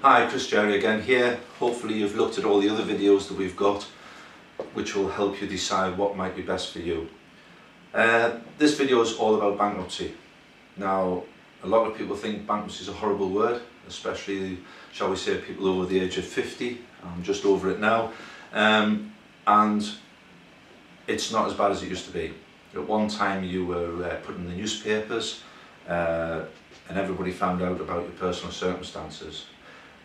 Hi, Jary again here. Hopefully you've looked at all the other videos that we've got which will help you decide what might be best for you. This video is all about bankruptcy. Now, a lot of people think bankruptcy is a horrible word, especially, shall we say, people over the age of 50. I'm just over it now. And it's not as bad as it used to be. At one time you were put in the newspapers and everybody found out about your personal circumstances.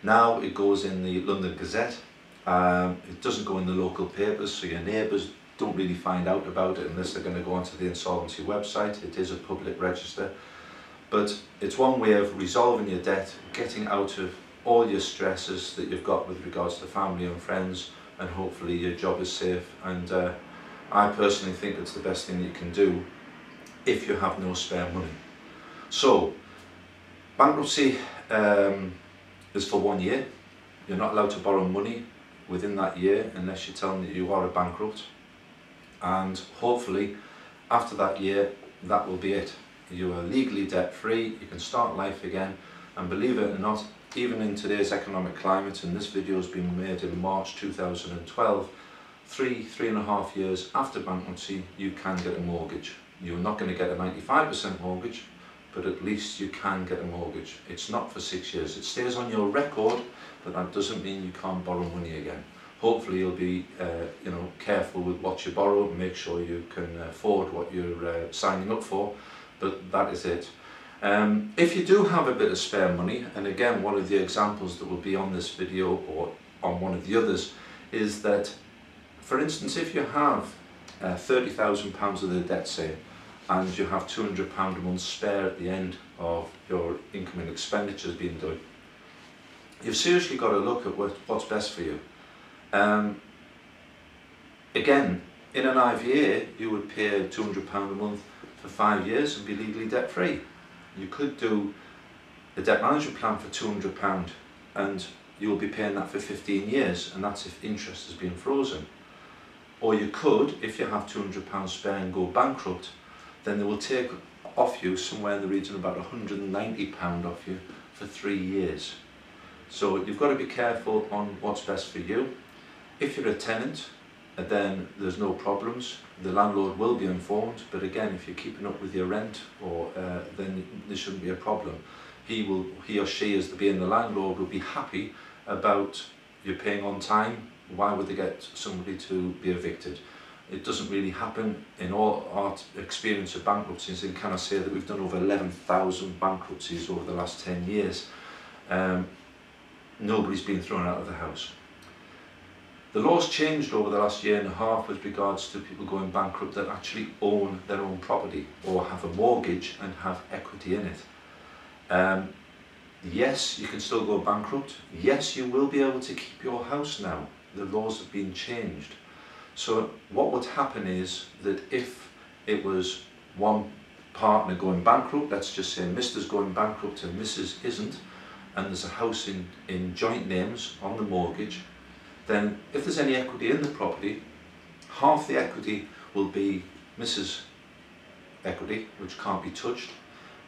Now it goes in the London Gazette. It doesn't go in the local papers, so your neighbours don't really find out about it unless they're going to go onto the insolvency website. It is a public register, but it's one way of resolving your debt, getting out of all your stresses that you've got with regards to family and friends, and hopefully your job is safe. And I personally think it's the best thing you can do if you have no spare money. So bankruptcy is for 1 year. You're not allowed to borrow money within that year unless you're telling that you are a bankrupt, and hopefully after that year that will be it. You are legally debt free, you can start life again, and believe it or not, even in today's economic climate, and this video has been made in March 2012, three and a half years after bankruptcy, you can get a mortgage. You're not going to get a 95% mortgage, but at least you can get a mortgage. It's not for 6 years. It stays on your record, but that doesn't mean you can't borrow money again. Hopefully you'll be careful with what you borrow and make sure you can afford what you're signing up for, but that is it. If you do have a bit of spare money, and again one of the examples that will be on this video or on one of the others is that, for instance, if you have £30,000 of the debt, say, and you have £200 a month spare at the end of your income and expenditures being done, you've seriously got to look at what's best for you. Again, in an IVA, you would pay £200 a month for 5 years and be legally debt free. You could do a debt management plan for £200 and you'll be paying that for 15 years, and that's if interest has been frozen. Or you could, if you have £200 spare and go bankrupt, then they will take off you somewhere in the region of about £190 off you for 3 years. So you've got to be careful on what's best for you. If you're a tenant, then there's no problems. The landlord will be informed, but again, if you're keeping up with your rent, then there shouldn't be a problem. He or she, as being the landlord, will be happy about you paying on time. Why would they get somebody to be evicted? It doesn't really happen in all our experience of bankruptcies, and can I say that we've done over 11,000 bankruptcies over the last 10 years. Nobody's been thrown out of the house. The law's changed over the last year and a half with regards to people going bankrupt that actually own their own property or have a mortgage and have equity in it. Yes, you can still go bankrupt. Yes, you will be able to keep your house now. The laws have been changed. So what would happen is that if it was one partner going bankrupt, let's just say Mr's going bankrupt and Mrs isn't, and there's a house in joint names on the mortgage, then if there's any equity in the property, half the equity will be Mrs. equity, which can't be touched,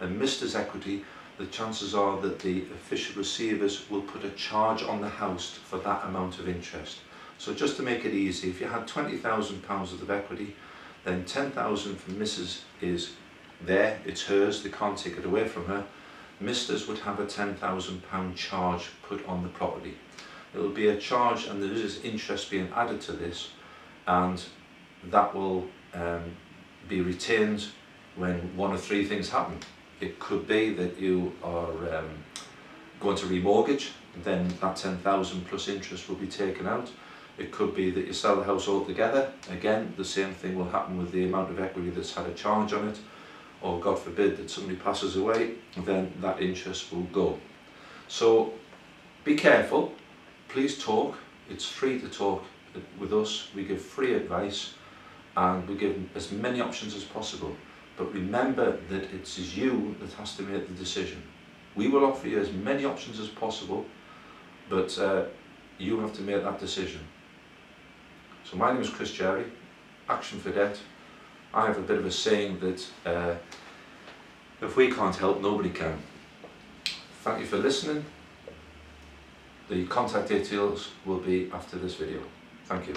and Mr's equity, the chances are that the official receivers will put a charge on the house for that amount of interest. So just to make it easy, if you had £20,000 worth of equity, then £10,000 from Mrs. is there, it's hers, they can't take it away from her. Mr's would have a £10,000 charge put on the property. It will be a charge, and there is interest being added to this, and that will be retained when one of three things happen. It could be that you are going to remortgage, then that £10,000 plus interest will be taken out. It could be that you sell the house altogether. Again, the same thing will happen with the amount of equity that's had a charge on it. Or God forbid that somebody passes away, then that interest will go. So be careful, please talk. It's free to talk with us. We give free advice and we give as many options as possible. But remember that it's you that has to make the decision. We will offer you as many options as possible, but you have to make that decision. So my name is Jary, Action for Debt. I have a bit of a saying that if we can't help, nobody can. Thank you for listening. The contact details will be after this video. Thank you.